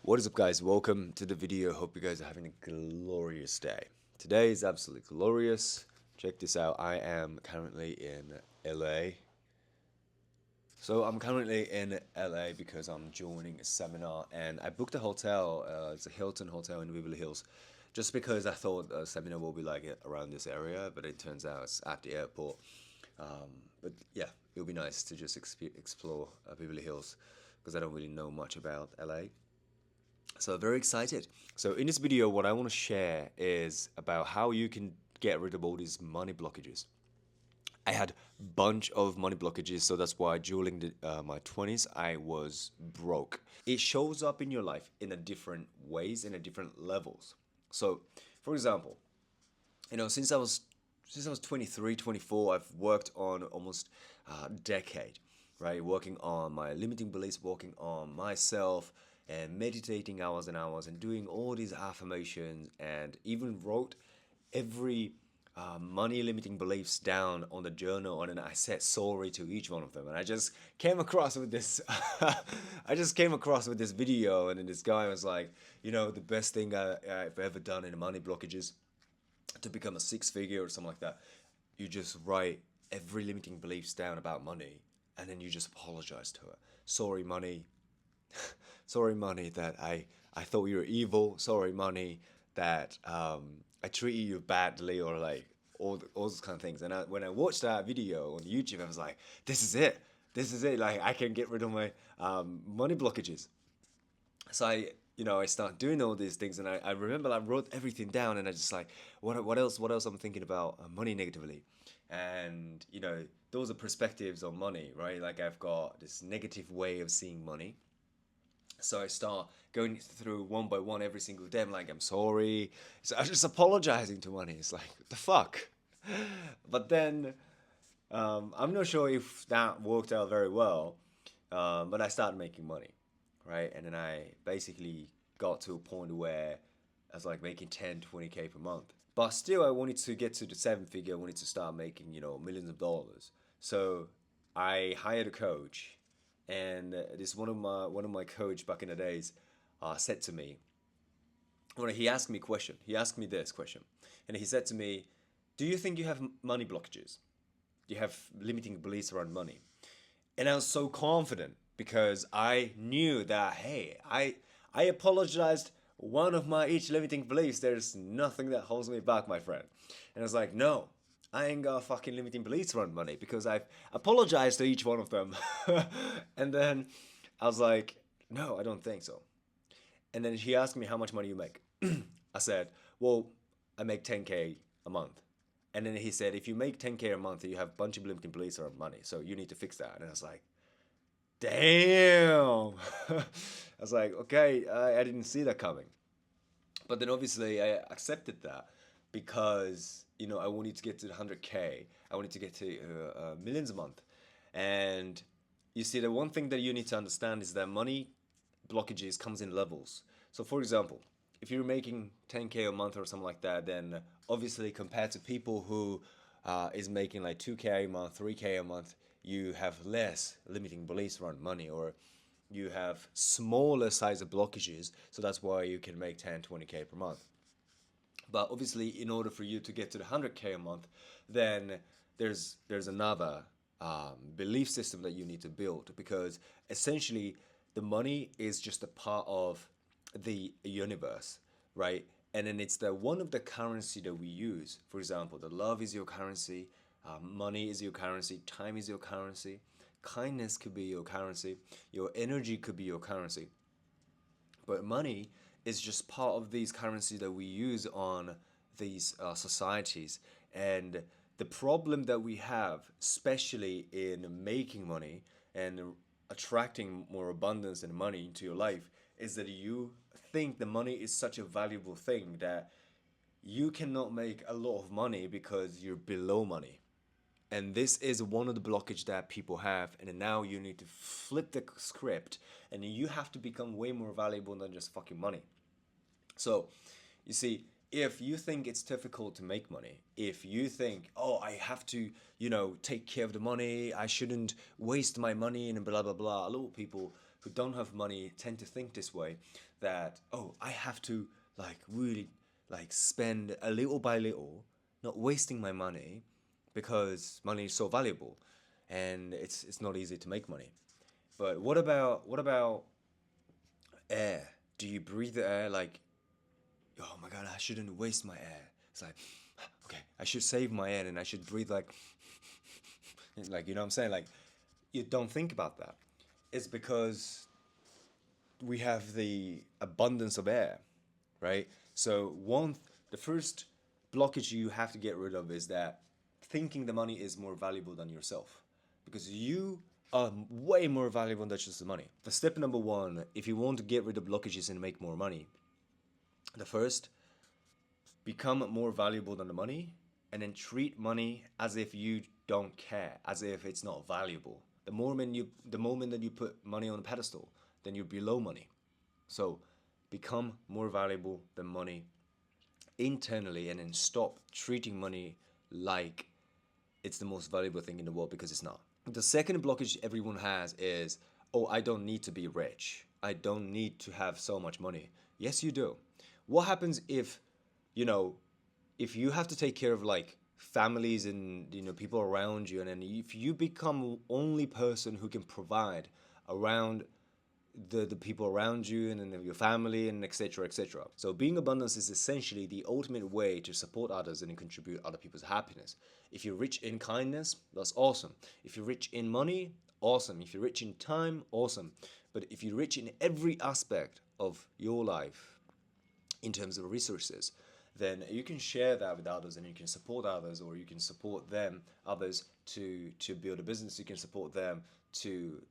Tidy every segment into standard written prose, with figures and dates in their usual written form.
What is up, guys? Welcome to the video. Hope you guys are having a glorious day. Today is absolutely glorious. Check this out. I am currently in LA. So I'm currently in LA because I'm joining a seminar and I booked a hotel. It's a Hilton Hotel in Beverly Hills, just because I thought a seminar will be like it around this area, but it turns out it's at the airport. But yeah, it'll be nice to just explore Beverly Hills because I don't really know much about LA. So very excited. So in this video, what I want to share is about how you can get rid of all these money blockages. I had bunch of money blockages, so that's why during my 20s I was broke. It shows up in your life in a different ways, in a different levels. So, for example, since I was 23, 24, I've worked on almost a decade, right? Working on my limiting beliefs, working on myself, and meditating hours and hours, and doing all these affirmations, and even wrote every money limiting beliefs down on the journal, and then I said sorry to each one of them. And I just came across with this, I just came across with this video, and then this guy was like, the best thing I've ever done in money blockages to become a six figure or something like that, you just write every limiting beliefs down about money, and then you just apologize to her. Sorry, money. Sorry, money, that I thought you were evil. Sorry, money, that I treated you badly, or like all those kind of things. And when I watched that video on YouTube, I was like, this is it. This is it. Like, I can get rid of my money blockages. So I start doing all these things, and I remember I wrote everything down, and I just like, what else I'm thinking about money negatively. And those are perspectives on money, right? Like, I've got this negative way of seeing money. So I start going through one by one every single day. I'm like, I'm sorry. So I'm just apologizing to money. It's like, what the fuck? But then I'm not sure if that worked out very well. But I started making money, right? And then I basically got to a point where I was like making 10, 20K per month. But still, I wanted to get to the seven figure. I wanted to start making, millions of dollars. So I hired a coach, and this one of my coach back in the days said to me, when he asked me a question, he asked me this question, and he said to me, "Do you think you have money blockages? Do you have limiting beliefs around money?" And I was so confident because I knew that, hey, I apologized one of my each limiting beliefs. There's nothing that holds me back, my friend. And I was like, no, I ain't got fucking limiting beliefs around money because I've apologized to each one of them. And then I was like, no, I don't think so. And then he asked me, how much money you make? I said, well, I make 10K a month. And then he said, if you make 10K a month, you have a bunch of limiting beliefs around money. So you need to fix that. And I was like, damn. I was like, okay, I didn't see that coming. But then obviously I accepted that because, I wanted to get to the 100K. I wanted to get to millions a month. And you see, the one thing that you need to understand is that money blockages comes in levels. So for example, if you're making 10K a month or something like that, then obviously compared to people who is making like 2K a month, 3K a month, you have less limiting beliefs around money, or you have smaller size of blockages. So that's why you can make 10, 20K per month. But obviously, in order for you to get to the 100K a month, then there's another belief system that you need to build, because essentially the money is just a part of the universe, right? And then it's the one of the currency that we use. For example, the love is your currency, money is your currency, time is your currency, kindness could be your currency, your energy could be your currency. But money is just part of these currencies that we use on these societies. And the problem that we have, especially in making money and attracting more abundance and money into your life, is that you think the money is such a valuable thing that you cannot make a lot of money because you're below money. And this is one of the blockages that people have. And now you need to flip the script, and you have to become way more valuable than just fucking money. So, you see, if you think it's difficult to make money, if you think, oh, I have to, take care of the money, I shouldn't waste my money and blah, blah, blah. A lot of people who don't have money tend to think this way, that, oh, I have to like really like spend a little by little, not wasting my money, because money is so valuable and it's not easy to make money. But what about air? Do you breathe the air like, oh my god, I shouldn't waste my air? It's like, okay, I should save my air and I should breathe like, you know what I'm saying? Like, you don't think about that. It's because we have the abundance of air, right? So the first blockage you have to get rid of is that thinking the money is more valuable than yourself, because you are way more valuable than just the money. The step number one, if you want to get rid of blockages and make more money, the first, become more valuable than the money, and then treat money as if you don't care, as if it's not valuable. The moment that you put money on a pedestal, then you're below money. So become more valuable than money internally, and then stop treating money like it's the most valuable thing in the world, because it's not. The second blockage everyone has is, oh, I don't need to be rich. I don't need to have so much money. Yes, you do. What happens if, you know, if you have to take care of like families and people around you, and then if you become only person who can provide around the people around you and then your family and etc etc. So being abundance is essentially the ultimate way to support others and contribute other people's happiness. If you're rich in kindness, that's awesome. If you're rich in money, awesome. If you're rich in time, awesome. But if you're rich in every aspect of your life in terms of resources, then you can share that with others and you can support others, or you can support them, others, to build a business. You can support them to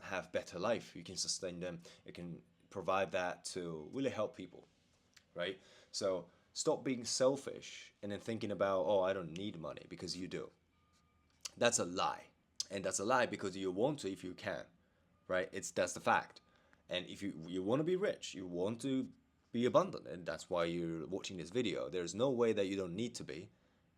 have better life. You can sustain them. You can provide that to really help people, right? So stop being selfish and then thinking about, oh, I don't need money, because you do. That's a lie, and that's a lie because you want to if you can, right? That's the fact. And if you want to be rich, you want to be abundant, and that's why you're watching this video. There's no way that you don't need to be.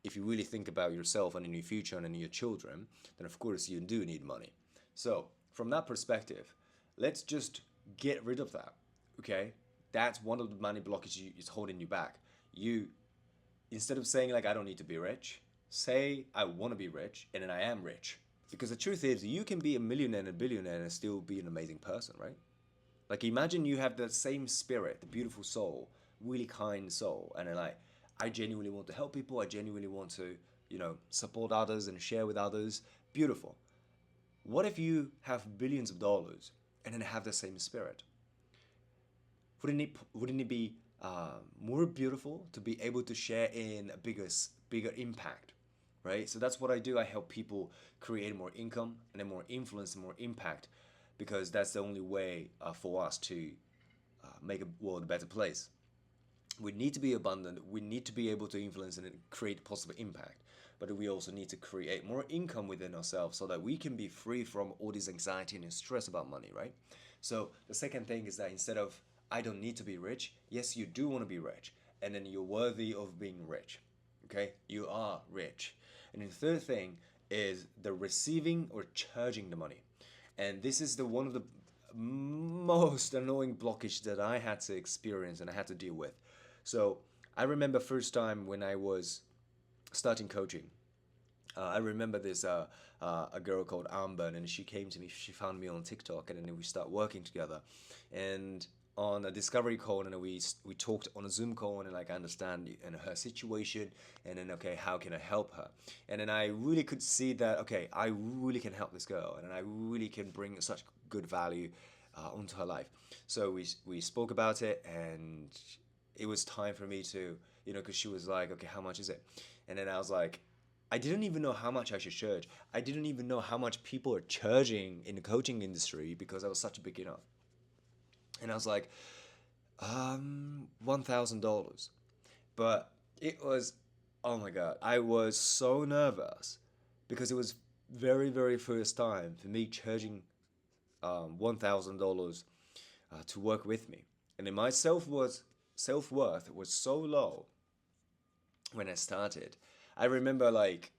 If you really think about yourself and in your future and in your children, then of course you do need money. So from that perspective, let's just get rid of that. Okay, that's one of the money blockages is holding you back. You, instead of saying like I don't need to be rich, say I want to be rich, and then I am rich. Because the truth is, you can be a millionaire and a billionaire and still be an amazing person, right? Like, imagine you have the same spirit, the beautiful soul, really kind soul, and then like, I genuinely want to help people. I genuinely want to, support others and share with others. Beautiful. What if you have billions of dollars and then have the same spirit? Wouldn't it be more beautiful to be able to share in a bigger impact, right? So that's what I do. I help people create more income and then more influence and more impact, because that's the only way for us to make a world a better place. We need to be abundant. We need to be able to influence and create positive impact. But we also need to create more income within ourselves so that we can be free from all this anxiety and stress about money, right? So the second thing is that instead of I don't need to be rich, yes, you do want to be rich. And then you're worthy of being rich. Okay? You are rich. And the third thing is the receiving or charging the money. And this is one of the most annoying blockage that I had to experience and I had to deal with. So I remember first time when I was starting coaching. I remember this a girl called Amber, and she came to me. She found me on TikTok, and then we start working together. And on a discovery call, and we talked on a Zoom call, and like I understand her situation, and then okay, how can I help her? And then I really could see that okay, I really can help this girl, and I really can bring such good value onto her life. So we spoke about it, and it was time for me to, because she was like, okay, how much is it? And then I was like, I didn't even know how much I should charge. I didn't even know how much people are charging in the coaching industry because I was such a beginner. And I was like, $1,000. But it was, oh my God, I was so nervous because it was very, very first time for me charging $1,000 to work with me. And then my self-worth was so low when I started. I remember like,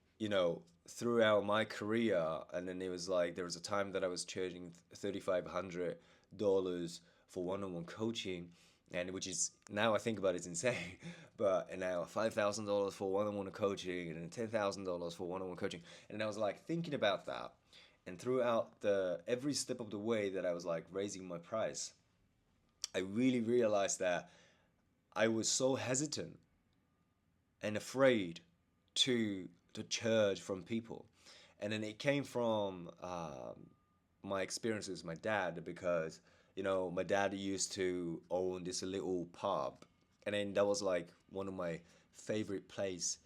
throughout my career, and then it was like there was a time that I was charging $3,500 for one-on-one coaching, and which is now I think about it's insane, but and now $5,000 for one-on-one coaching, and then $10,000 for one-on-one coaching, and I was like thinking about that, and throughout the every step of the way that I was like raising my price, I really realized that I was so hesitant and afraid to charge from people, and then it came from my experiences with my dad because my dad used to own this little pub, and then that was like one of my favorite place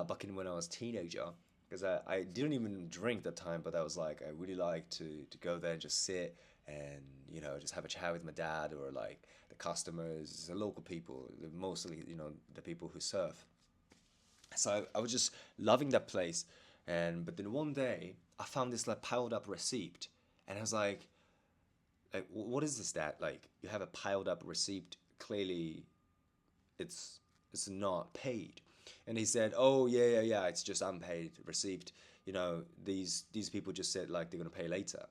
back in when I was teenager because I didn't even drink that time, but I was like I really like to go there and just sit and just have a chat with my dad or like the customers, the local people, mostly the people who serve. So I was just loving that place, and but then one day I found this like piled up receipt, and I was like, what is this? That like you have a piled up receipt? Clearly, it's it's not paid. And he said, oh yeah, it's just unpaid receipt. These people just said like they're gonna pay later,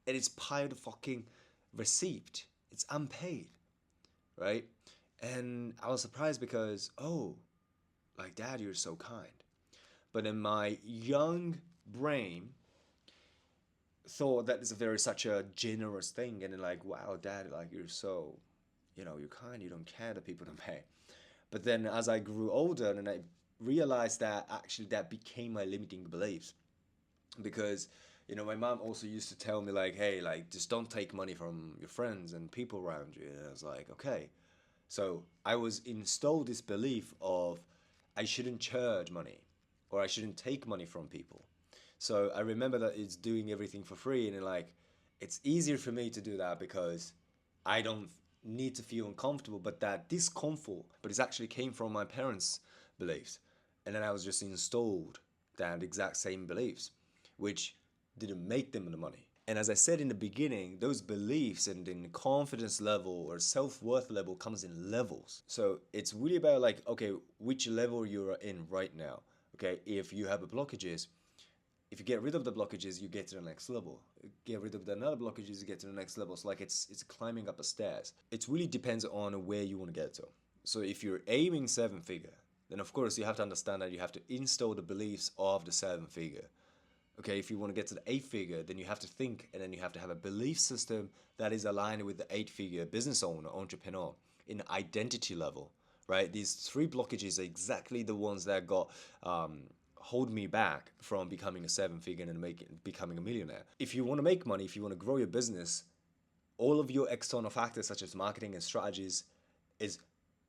and it's piled fucking receipt. It's unpaid, right? And I was surprised because like dad, you're so kind. But in my young brain thought that is a very such a generous thing, and then like wow dad, like you're so you're kind, you don't care that people don't pay. But then as I grew older and I realized that actually that became my limiting beliefs because my mom also used to tell me like hey like just don't take money from your friends and people around you, and I was like okay. So I was installed this belief of I shouldn't charge money or I shouldn't take money from people. So I remember that it's doing everything for free, and like it's easier for me to do that because I don't need to feel uncomfortable, but that discomfort, but it actually came from my parents' beliefs. And then I was just installed that exact same beliefs, which didn't make them the money. And as I said in the beginning, those beliefs and then confidence level or self-worth level comes in levels. So it's really about like, okay, which level you're in right now. Okay, if you have blockages, if you get rid of the blockages, you get to the next level. Get rid of the another blockages, you get to the next level. So like it's climbing up a stairs. It really depends on where you want to get to. So if you're aiming seven figure, then of course you have to understand that you have to install the beliefs of the seven figure. Okay, if you want to get to the eight figure, then you have to think and then you have to have a belief system that is aligned with the eight figure business owner, entrepreneur in identity level, right? These three blockages are exactly the ones that got hold me back from becoming a seven figure and becoming a millionaire. If you want to make money, if you want to grow your business, all of your external factors such as marketing and strategies is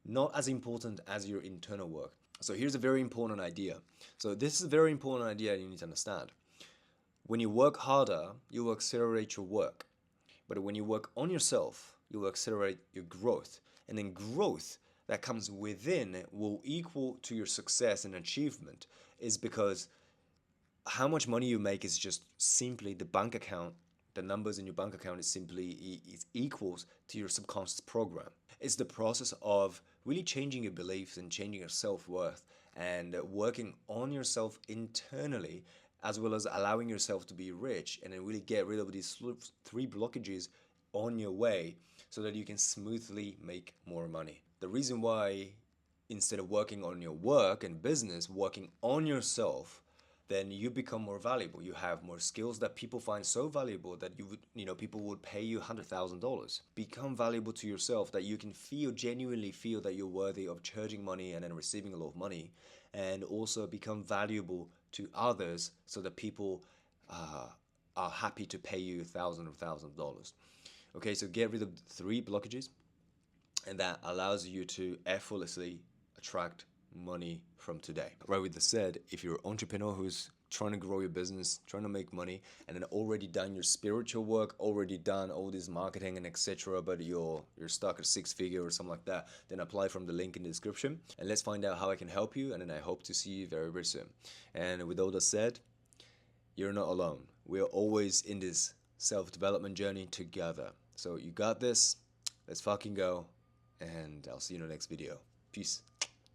not as important as your internal work. So here's a very important idea. So this is a very important idea you need to understand. When you work harder, you will accelerate your work. But when you work on yourself, you will accelerate your growth. And then growth that comes within will equal to your success and achievement is because how much money you make is just simply the bank account. The numbers in your bank account is simply it equals to your subconscious program. It's the process of really changing your beliefs and changing your self-worth and working on yourself internally as well as allowing yourself to be rich and then really get rid of these three blockages on your way so that you can smoothly make more money. The reason why instead of working on your work and business, working on yourself, then you become more valuable. You have more skills that people find so valuable that people would pay you $100,000. Become valuable to yourself that you can genuinely feel that you're worthy of charging money and then receiving a lot of money, and also become valuable to others so that people are happy to pay you thousands of dollars. Okay, so get rid of three blockages, and that allows you to effortlessly attract money from today. Right, with that said, if you're an entrepreneur who's trying to grow your business, trying to make money, and then already done your spiritual work, already done all this marketing and etc., but you're stuck at six figure or something like that, then apply from the link in the description and let's find out how I can help you, and then I hope to see you very, very soon. And with all that said, you're not alone. We're always in this self-development journey together. So you got this. Let's fucking go. And I'll see you in the next video. Peace.